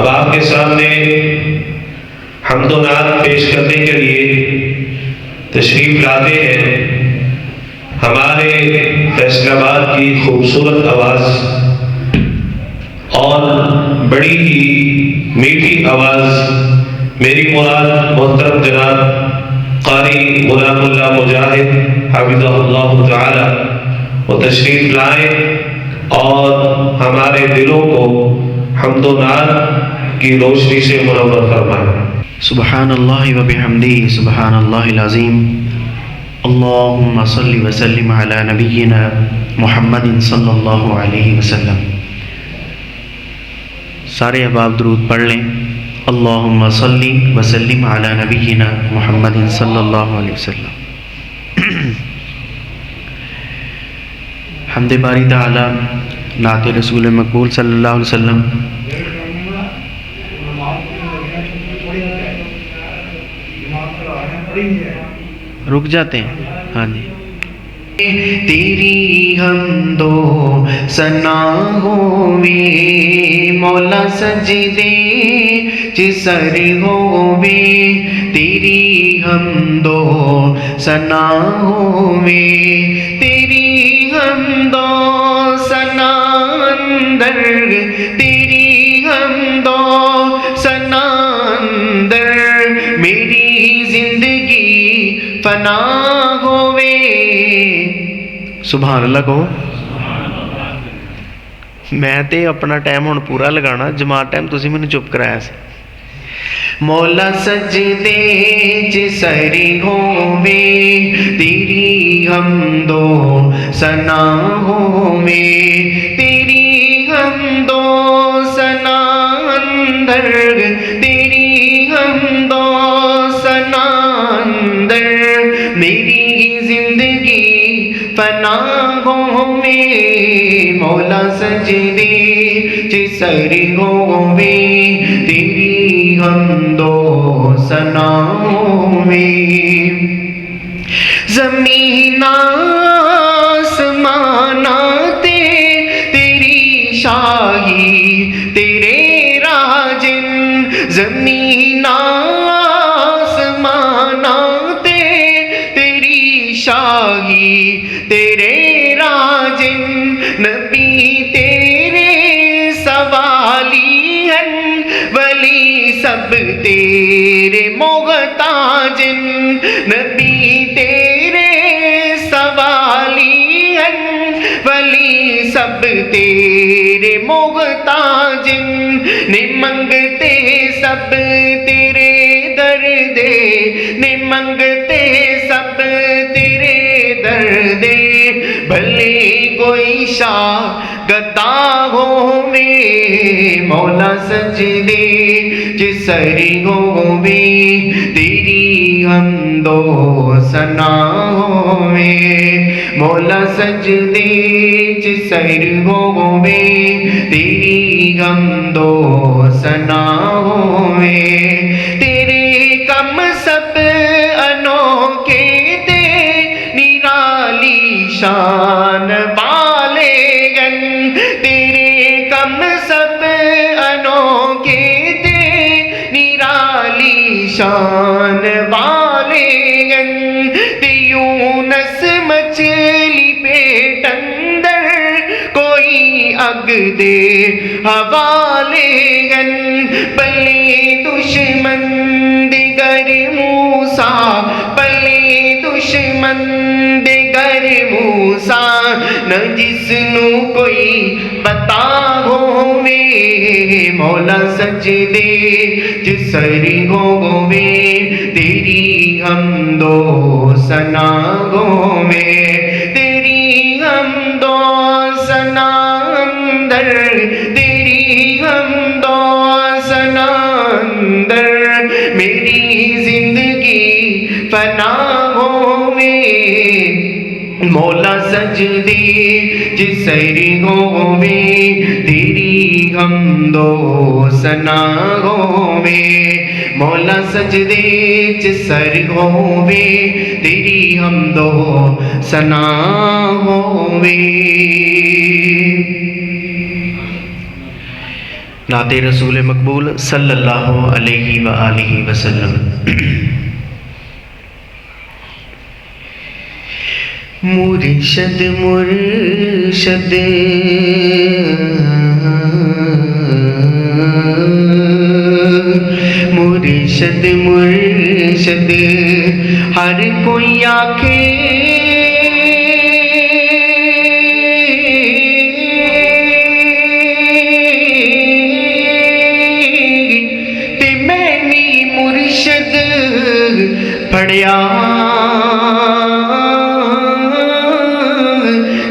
اب آپ کے سامنے حمد و نعت پیش کرنے کے لیے تشریف لاتے ہیں ہمارے فیصل آباد کی خوبصورت آواز اور بڑی ہی میٹھی آواز میری مراد محترم جناب قاری غلام اللہ مجاہد حفظہ اللہ تعالی وہ تشریف لائیں اور ہمارے دلوں کو حمد و نعت کی روشنی سے منور فرمائیں۔ سبحان اللہ و بحمدہ سبحان اللہ العظیم۔ اللہم صلی وسلم علی نبینا محمد صلی اللہ علیہ وسلم۔ سارے احباب درود پڑھ لیں۔ اللہم صلی وسلم علی نبینا محمد صلی اللہ علیہ وسلم۔ حمد باری تعالی، نعت رسول مقبول صلی اللہ علیہ وسلم۔ رک جاتے ہیں، ہاں جی۔ تیری حمد و ثنا ہووے مولا سجدے چ سر ہووے، تیری حمد و ثنا ہووے، تیری حمد و ثنا اندر، تیری حمد و ثنا اندر میری زندگی فنا ہووے۔ سبحان اللہ کہو۔ میں تے اپنا ٹائم ہن پورا لگانا، جماعت ٹائم تسی مینوں چپ کرایا سی۔ مولا سجدے چ سر ہووے، تیری حمد و ثنا ہووے، تیری حمد و ثنا اندر، تیری حمد و ثنا اندر میری زندگی فنا ہووے۔ مولا سجدے چ سر ہووے، تیری حمد و ثنا ہووے۔ زمین آسمان تے تیری شاہی تیرے راجن، زمین آسمان تے تیری شاہی تیرے راجن، نبی تیرے سوالی ہیں ولی سب تیرے محتاجن، نبی تیرے سوالی ہیں ولی سب تیرے محتاجن، نے منگتے سب تیرے دردے، نے منگتے سب تیرے دردے، بھلے کوئی شاہ گدا ہووے، مولا سجدے چ سر ہووے، تیری حمد و ثنا ہووے، مولا سجدے چ سر ہووے، تیری حمد و ثنا ہووے۔ تیرے کم سب انوکھے تے نرالی شان والے گن، تیرے کم سب انوکھے تے نرالی شان والے گن، تے یونس مچھلی پیٹ اندر کوئی اگ دے حوالے گن، بلے دشمن دیگر موسیٰ، بلے دشمن دیگر موسیٰ، نہ جس نو کوئی پتا ہووے، مولا سجدے چ سر ہووے، تیری حمد و ثنا ہووے، تیری حمد و ثنا اندر، تیری حمد و ثنا اندر میری زندگی فنا ہووے۔ مولا سجدے چ سر ہووے، تیری حمد و ثنا ہووے، مولا سجدے چ سر ہووے، تیری حمد و ثنا ہووے۔ نعت رسول مقبول صلی اللہ علیہ وآلہ وسلم۔ مرشد مرشد مرشد مرشد ہر کوئی آکھے تے میں نی مرشد پڑھیا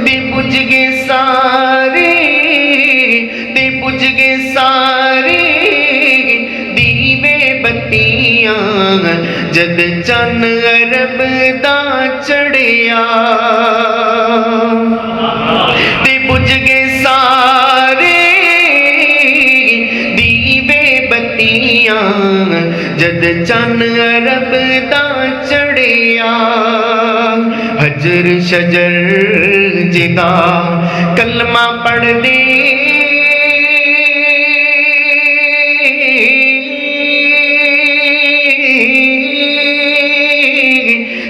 تے بجھ گے سارے تے بجھ گے سارے دیوے بتیاں جد چن عرب دا چڑھیا تے بجھ گے سارے دیوے بتیاں جد چن عرب دا چڑھیا حجر شجر جدا کلمہ پڑھ دے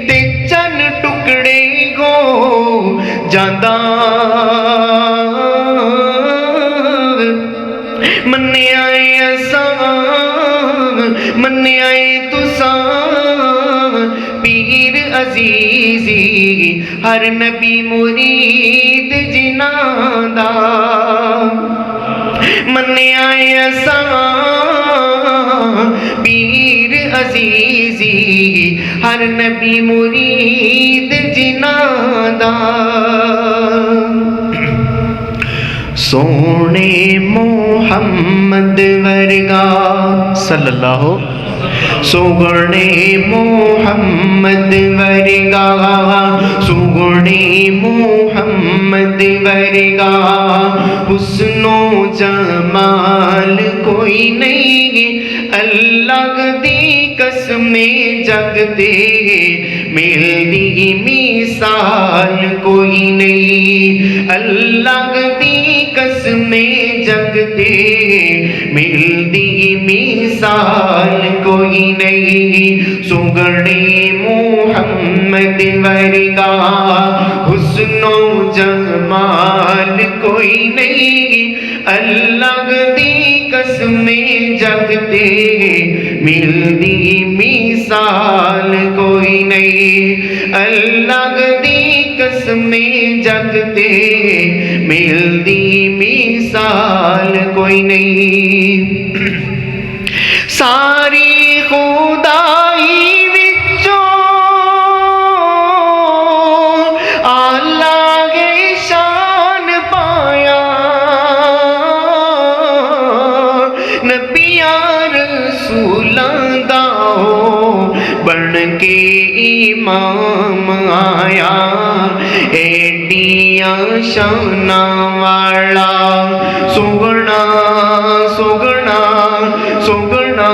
تے چن ٹکڑے گو جاندہ مننے آئے اساں مننے آئے تساں پیر عزیزی ہر نبی مرید جناں دا مننے آئے اساں پیر عزیزی ہر نبی مرید جناں دا سونے محمد ورگا صلی اللہ سوگنے محمد ورگا سوگنے محمد ورگا حسن و جمال کوئی نہیں اللہ دی قسم جگ دے میری مثال کوئی نہیں اللہ دی قسم جگ دے ملتی مثال کوئی نہیں سگڑے محمد ورگا حسن و جمال کوئی نہیں اللہ دی قسم جگ دے ملتی مثال کوئی نہیں اللہ دی قسم جگ دے ملتی مثال کوئی نہیں ساری خدائی وچوں آلہ گے شان پایا نبیاں رسولاں دا بن کے امام آیا ایڈیاں شاناں والا سگنا سگنا سگنا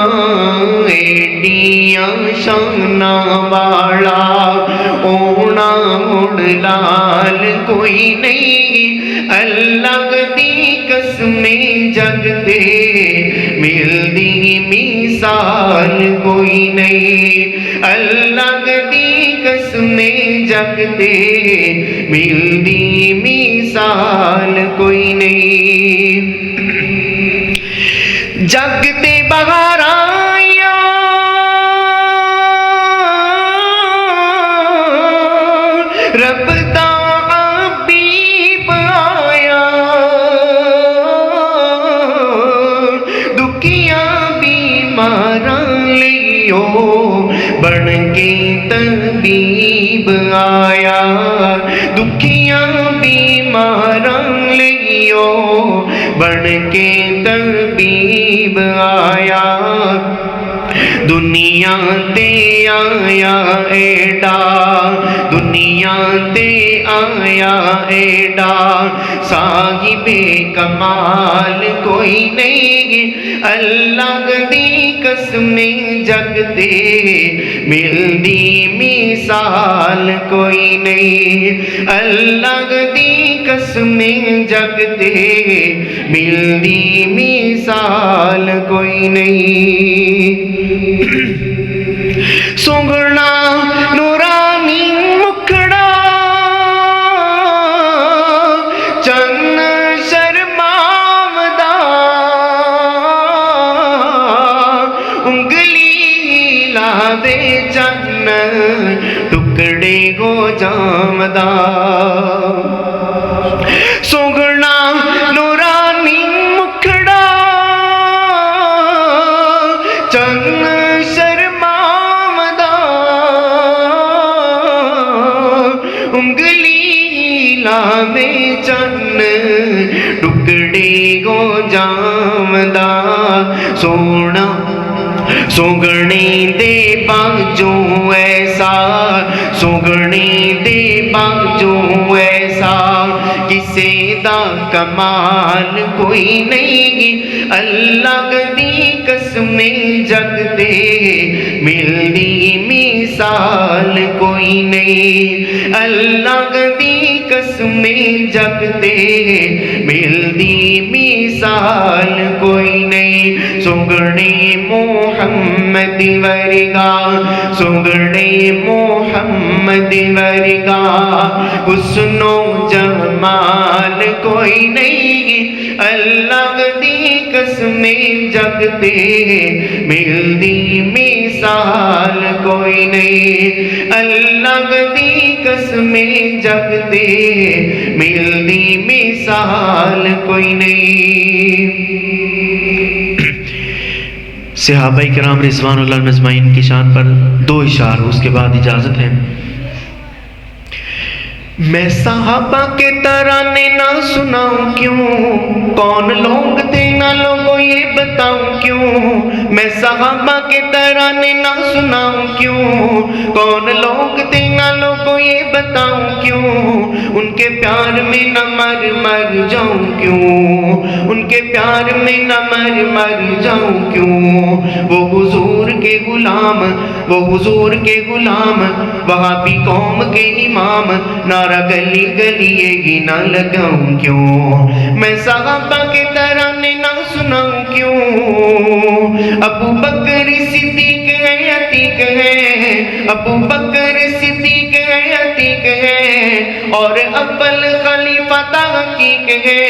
ایڈیاں شاناں والا اونا مڑ لال کوئی نہیں اللہ دی قسم جگ دے ملتی مثال کوئی نہیں اللہ دی قسم جگ دے ملتی مثال کوئی نہیں جگ تے بہار آیا رب دا حبیب آیا دکھیاں بیماراں لئیو بن کے طبیب آیا دکھیاں بیماراں لئیو بن کے طبیب آیا دنیا تے آیا ایڈا دنیا تے آیا ایڈا صاحب کمال کوئی نہیں اللہ دی قسم جگ تے ملدی مثال کوئی نہیں اللہ دی قسم جگ تے ملدی مثال کوئی نہیں سونگنا نورانی مکھڑا چن شرماودا انگلی لا دے چن ٹکڑے گو جامدا سونگنا نورانی مکھڑا چن میں چن ٹکڑے گو جامدا سونا سونگنے دے باجوں ایسا سونگنے دے باجوں ایسا کسے دا کمال کوئی نہیں اللہ دی قسم جگ دے ملدی مثال کوئی نہیں اللہ دی قسم جگ دے ملدی مثال کوئی نہیں سونگنے محمد ورگا سونگنے محمد ورگا حسن و جمال کوئی نہیں اللہ دی قسم جگ دے ملدی مثال کوئی نہیں اللہ دی قسم جگ دے ملدی مثال کوئی نہیں صحابہ کرام رضوان اللہ اجمعین کی شان پر دو اشعار اس کے بعد اجازت ہے میں صحابہ کے ترانے نہ سناؤں کیوں کون لوگ تھے نہ لوگوں یہ بتاؤں کیوں میں صحابہ کے ترانے نہ سناؤں کیوں کون لوگ تھے نہ لوگوں یہ بتاؤں کیوں ان کے پیار میں نہ مر مر جاؤں کیوں ان کے پیار میں نہ مر جاؤں کیوں وہ حضور کے غلام وہ حضور کے غلام وہابی قوم کے امام نعرہ گلی گلی یہ نہ لگاؤں کیوں میں صحابہ کے ترانے نہ سناؤں کیوں ابو بکر صدیق ہے عتیق ہے ابو بکر صدیق ہے عتیق ہے اور اول خلیفہ تحقیق ہے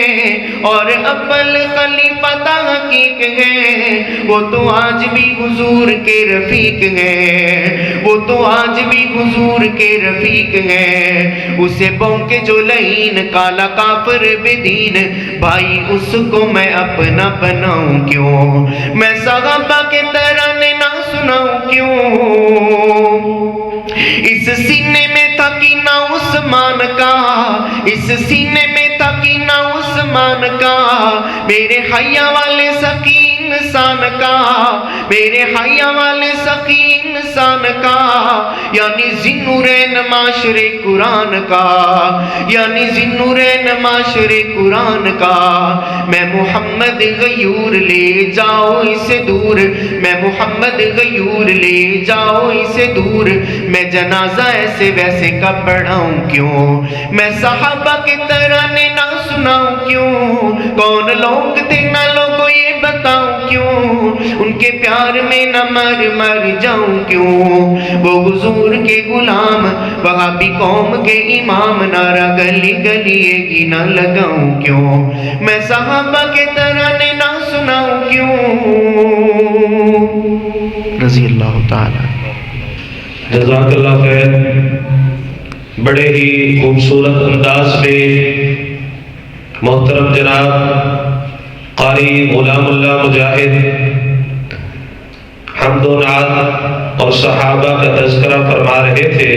اور اول خلیفہ تحقیق ہے وہ تو آج بھی حضور کے رفیق ہے وہ تو آج بھی حضور کے رفیق ہے اسے بونکے جو لعین کالا کافر بدین بھائی اس کو میں اپنا بناؤں کیوں میں صحابہ کے ترانے نہ سناؤں کیوں اس سینے میں تھا کینہ عثمان کا اس سینے میں تھا کینہ عثمان کا میرے حیا والے سخی انسان کا میرے حیا والے سخی انسان کا یعنی ذنورین معاشر قرآن کا یعنی ذنورین معاشر قرآن کا میں محمد غیور لے جاؤ اسے دور میں محمد غیور لے جاؤ اسے دور میں جنازہ ایسے ویسے کا پڑھاؤں کیوں میں صحابہ کے ترانے نہ سناؤں کیوں کون لوگ تھے نہ لوگوں یہ بتاؤں کیوں ان کے پیار میں نہ مر جاؤں کیوں وہ حضور کے غلام وہابی قوم کے امام نعرہ گلی گلی یہ نہ لگاؤں کیوں میں صحابہ کے ترانے نہ سناؤں کیوں رضی اللہ تعالی جزاک اللہ خیر بڑے ہی خوبصورت انداز میں محترم جناب قاری غلام اللہ مجاہد حمد و نعت اور صحابہ کا تذکرہ فرما رہے تھے